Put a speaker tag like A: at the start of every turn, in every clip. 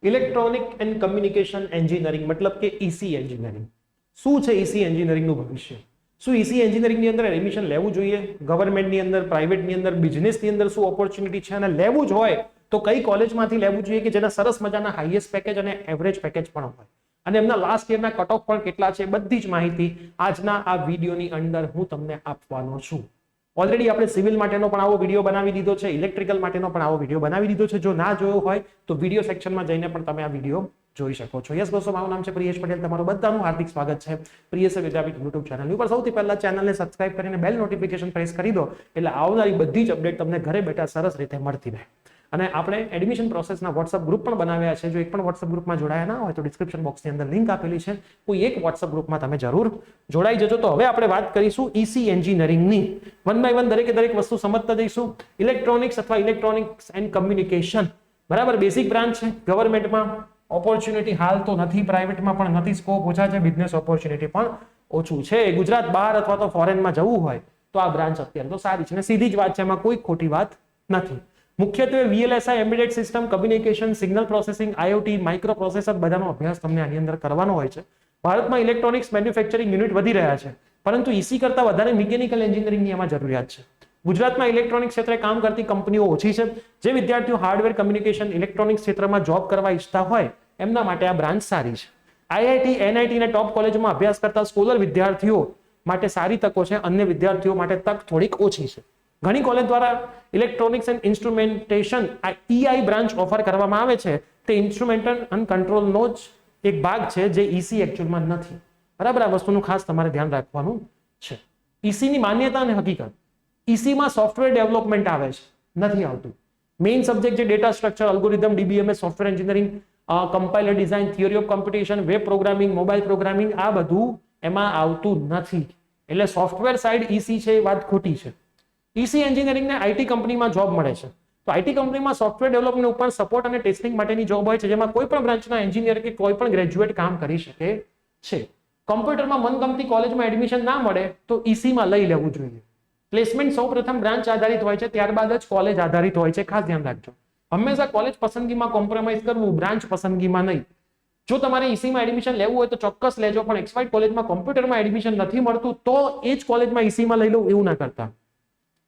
A: Electronic and communication engineering મતલબ કે EC engineering. શું છે ઈસી એન્જિનિયરિંગનું ભવિષ્ય? શું ઈસી એન્જિનિયરિંગની અંદર એડમિશન લેવું જોઈએ? ગવર્મેન્ટની અંદર, પ્રાઇવેટની અંદર, બિઝનેસની અંદર શું ઓપોર્ચ્યુનિટી છે અને લેવું જ હોય તો કઈ કોલેજમાંથી લેવું જોઈએ કે જેના સરસ મજાના હાઈએસ્ટ પેકેજ અને એવરેજ પેકેજ પણ હોય, અને એમના લાસ્ટ યરના કટ ઓફ પણ કેટલા છે, બધી જ માહિતી આજના આ વિડીયોની અંદર હું તમને આપવાનો છું. ઓલરેડી આપણે સિવિલ માટેનો પણ આવો વિડીયો બનાવી દીધો છે, ઇલેક્ટ્રિકલ માટેનો પણ આવો વિડીયો બનાવી દીધો છે. જો ના જોયો હોય તો વિડીયો સેક્શનમાં જઈને પણ તમે આ વિડીયો જોઈ શકો છો. યસ દોસ્તો, મારું નામ છે પ્રિયેશ પટેલ. તમારું બધાનું હાર્દિક સ્વાગત છે પ્રિયેશ વિદ્યાપીઠ યુટ્યુબ ચેનલ ઉપર. સૌથી પહેલા ચેનલને સબસ્ક્રાઇબ કરીને બેલ નોટિફિકેશન પ્રેસ કરી દો એટલે આવનારી બધી જ અપડેટ તમને ઘરે બેઠા સરસ રીતે મળતી રહે. અને આપણે એડમિશન પ્રોસેસના વોટ્સઅપ ગ્રુપ પણ બનાવ્યા છે. જો એક પણ વોટ્સઅપ ગ્રુપમાં જોડાયા ના હોય તો ડિસ્ક્રિપ્શન બોક્સની અંદર લિંક આપેલી છે, કોઈ એક વોટ્સઅપ ગ્રુપમાં તમે જરૂર જોડાઈ જજો. તો હવે આપણે વાત કરીશું ઈસી એન્જિનિયરિંગની. વન બાય વન દરેક વસ્તુ સમજતા જઈશું. ઇલેક્ટ્રોનિક્સ અથવા ઇલેક્ટ્રોનિક્સ એન્ડ કમ્યુનિકેશન, બરાબર, બેસિક બ્રાન્ચ છે. ગવર્મેન્ટમાં ઓપોર્ચ્યુનિટી હાલ તો નથી, પ્રાઇવેટમાં પણ નથી, સ્કોપ ઓછા છે, બિઝનેસ ઓપોર્ચ્યુનિટી પણ ઓછું છે. ગુજરાત બહાર અથવા તો ફોરેનમાં જવું હોય તો આ બ્રાન્ચ અત્યારે તો સારી છે અને સીધી જ વાત છે, એમાં કોઈ ખોટી વાત નથી. મુખ્યત્વે VLSI, embedded system, communication, signal processing, IoT, micro processor બધાનો અભ્યાસ તમને આની અંદર કરવાનો હોય છે. ભારતમાં ઇલેક્ટ્રોનિક્સ મેન્યુફેક્ચરિંગ યુનિટ વધી રહ્યા છે, પરંતુ ઈસી કરતા વધારે મિકેનિકલ એન્જિનિયરિંગની એમાં જરૂરિયાત છે. ગુજરાતમાં ઇલેક્ટ્રોનિક ક્ષેત્રે કામ કરતી કંપનીઓ ઓછી છે. જે વિદ્યાર્થીઓ હાર્ડવેર, કમ્યુનિકેશન, ઇલેક્ટ્રોનિક ક્ષેત્રમાં જોબ કરવા ઈચ્છતા હોય એમના માટે આ બ્રાન્ચ સારી છે. IIT, NIT અને ટોપ કોલેજોમાં અભ્યાસ કરતા સ્કોલર વિદ્યાર્થીઓ માટે સારી તકો છે. અન્ય વિદ્યાર્થીઓ માટે તક થોડીક ઓછી છે. ઘણી કોલેજ દ્વારા electronics and instrumentation EI branch offer કરવામાં આવે છે. તે ઇન્સ્ટ્રુમેન્ટલ અને કંટ્રોલનો જ એક ભાગ છે જે ઈસી એકચ્યુઅલમાં નથી. બરાબર, આ વસ્તુનું ખાસ તમારે ધ્યાન રાખવાનું છે. ઈસીની માન્યતા અને હકીકત. ઈસીમાં સોફ્ટવેર ડેવલપમેન્ટ આવે છે, નથી આવતું. મેઇન સબ્જેક્ટ જે data structure, algorithm, DBMS, software engineering, compiler design, theory of computation, web programming, mobile programming, આ બધું એમાં આવતું નથી. એટલે સોફ્ટવેર સાઇડ ઈસી છે એ વાત ખોટી છે. ઈસી એન્જિનિયરિંગને આઈટી કંપનીમાં જોબ મળે છે. તો આઈટી કંપનીમાં સોફ્ટવેર ડેવલપમેન્ટ ઉપર સપોર્ટ અને ટેસ્ટિંગ માટેની જોબ હોય છે, જેમાં કોઈ પણ બ્રાન્ચના એન્જિનિયર કે કોઈ પણ ગ્રેજ્યુએટ કામ કરી શકે છે. કોમ્પ્યુટરમાં મનગમતી કોલેજમાં એડમિશન ના મળે તો ઈસીમાં લઈ લેવું જોઈએ. પ્લેસમેન્ટ સૌપ્રથમ બ્રાન્ચ આધારિત હોય છે, ત્યારબાદ જ કોલેજ આધારિત હોય છે. ખાસ ધ્યાન રાખજો. હંમેશા કોલેજ પસંદગીમાં કોમ્પ્રોમાઇઝ કરવું, બ્રાન્ચ પસંદગીમાં નહીં. જો તમારે ઈસીમાં એડમિશન લેવું હોય તો ચોક્કસ લેજો, પણ XY કોલેજમાં કોમ્પ્યુટરમાં એડમિશન નથી મળતું તો એ જ કોલેજમાં ઈસીમાં લઈ લો એવું ના કરતા.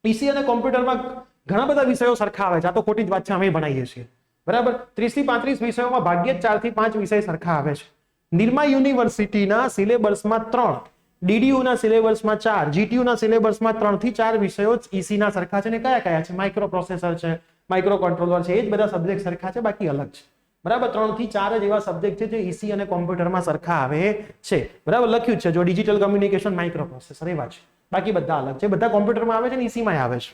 A: ઈસી અને કોમ્પ્યુટરમાં ઘણા બધા વિષયો સરખા આવે છે. આ તો ખોટી જ વાત છે, અમે ભણાવીએ છીએ, બરાબર. 30 થી 35 વિષયોમાં ભાગ્યે જ 4 થી 5 વિષય સરખા આવે છે. નિરમા યુનિવર્સિટીના સિલેબસમાં 3, DDU ના સિલેબસમાં 4, GTU ના સિલેબસમાં 3 થી 4 વિષયો જ ઈસી ના સરખા છે. ને કયા કયા છે? માઇક્રો પ્રોસેસર છે, માઇક્રો કંટ્રોલર છે, એ જ બધા સબ્જેક્ટ સરખા છે, બાકી અલગ છે. બરાબર, 3 થી 4 જ એવા સબ્જેક્ટ છે જે ઈસી અને કોમ્પ્યુટરમાં સરખા આવે છે. બરાબર, લખ્યું જ છે. જો ડિજિટલ કમ્યુનિકેશન, માઇક્રો પ્રોસેસર એવા છે, બાકી બધા અલગ છે. બધા કોમ્પ્યુટરમાં આવે છે ને ઈસીમાં આવે છે.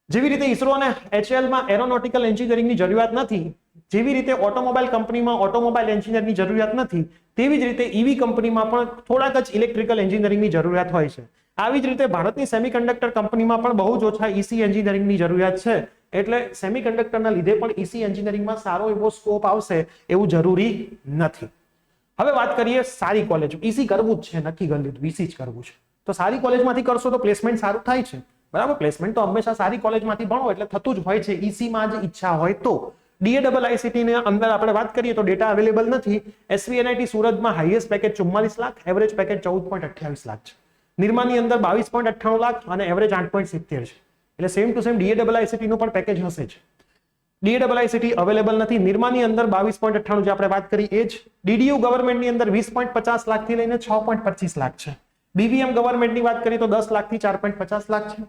A: જેવી રીતે ઇસરો અને HALમાં એરોનોટિકલ એન્જિનિયરિંગની જરૂરિયાત નથી, જેવી રીતે ઓટોમોબાઈલ કંપનીમાં ઓટોમોબાઈલ એન્જિનિયરની જરૂરિયાત નથી, તેવી જ રીતે ઈવી કંપનીમાં પણ થોડાક જ ઇલેક્ટ્રિકલ એન્જિનિયરિંગની જરૂરિયાત હોય છે. આવી જ રીતે ભારતની સેમિકન્ડક્ટર કંપનીમાં પણ બહુ જ ઓછા ઈસી એન્જિનિયરિંગની જરૂરિયાત છે. એટલે સેમિકન્ડક્ટરના લીધે પણ ઈસી એન્જિનિયરિંગમાં સારો એવો સ્કોપ આવશે એવું જરૂરી નથી. હવે વાત કરીએ સારી કોલેજ. ઈસી કરવું જ છે, નક્કી કરી લીધું, ઈસી જ કરવું છે. તો સારી કોલેજમાંથી કરશો તો પ્લેસમેન્ટ સારું થાય છે. બરાબર, પ્લેસમેન્ટ તો હંમેશા સારી કોલેજમાંથી ભણો એટલે થતું જ હોય છે, ઈસીમાં જ ઈચ્છા હોય તો. DAIICT ની અંદર આપણે વાત કરીએ તો ડેટા અવેલેબલ નથી. SVNIT સુરતમાં highest package 44 lakh, average package 14.28 lakh છે. નિરમાની અંદર 22.98 લાખ અને એવરેજ 8.70 છે. એટલે સેમ ટુ સેમ DAIICT નું પણ પેકેજ હશે જ. DAIICT અવેલેબલ નથી. નિરમાની અંદર 22.98 જે આપણે વાત કરી એ જ. DDU ગવર્મેન્ટની અંદર 20.50 લાખ થી લઈને 6.25 લાખ છે. BVM ગવર્મેન્ટની વાત કરીએ તો 10 લાખ થી 4.50 લાખ છે.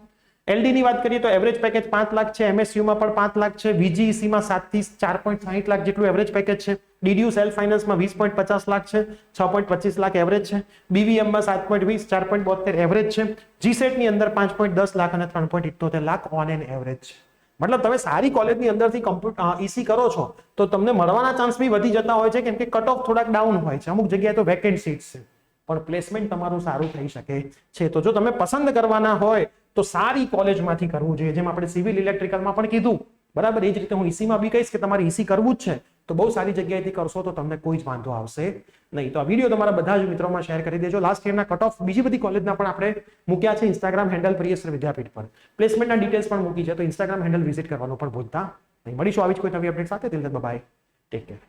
A: LD ની વાત કરીએ તો એવરેજ પેકેજ 5 લાખ છે. MSUમાં પણ 5 લાખ છે. VGECમાં 7 થી 4.60 લાખ જેટલું એવરેજ પેકેજ છે. DDU સેલ્ફ ફાઇનાન્સમાં 20.50 લાખ છે, 6.25 લાખ એવરેજ છે. BVMમાં 7.20, 4.72 એવરેજ છે. GSET ની અંદર 5.10 લાખ અને 3.78 લાખ ઓન એન એવરેજ છે. મતલબ તમે સારી કોલેજની અંદરથી ઈસી કરો છો તો તમને મળવાના ચાન્સ બી વધી જતા હોય છે, કેમ કે કટ ઓફ થોડાક ડાઉન હોય છે. અમુક જગ્યાએ તો વેકેન્ટ સીટ્સ છે, પણ પ્લેસમેન્ટ તમારું સારું થઈ શકે છે. તો જો તમે પસંદ કરવાના હોય તો સારી કોલેજમાંથી કરવું જોઈએ, જેમ આપણે સિવિલ ઇલેક્ટ્રિકલમાં પણ કીધું. બરાબર, એ જ રીતે હું ઈસીમાં બી કહીશ કે તમારે ઈસી કરવું જ છે તો બહુ સારી જગ્યાએથી કરશો તો તમને કોઈ જ વાંધો આવશે નહીં. તો આ વિડીયો તમારા બધા જ મિત્રોમાં શેર કરી દેજો. લાસ્ટ યરના કટ ઓફ બીજી બધી કોલેજના પણ આપણે મૂક્યા છે ઇન્સ્ટાગ્રામ હેન્ડલ પ્રિયેશ વિદ્યાપીઠ પર. પ્લેસમેન્ટના ડિટેલ્સ પણ મૂકી છે, તો ઇન્સ્ટાગ્રામ હેન્ડલ વિઝિટ કરવાનું પણ ભૂલતા નહીં. મળીશું આવી જ કોઈ નવી અપડેટ સાથે. Till then by. Take care.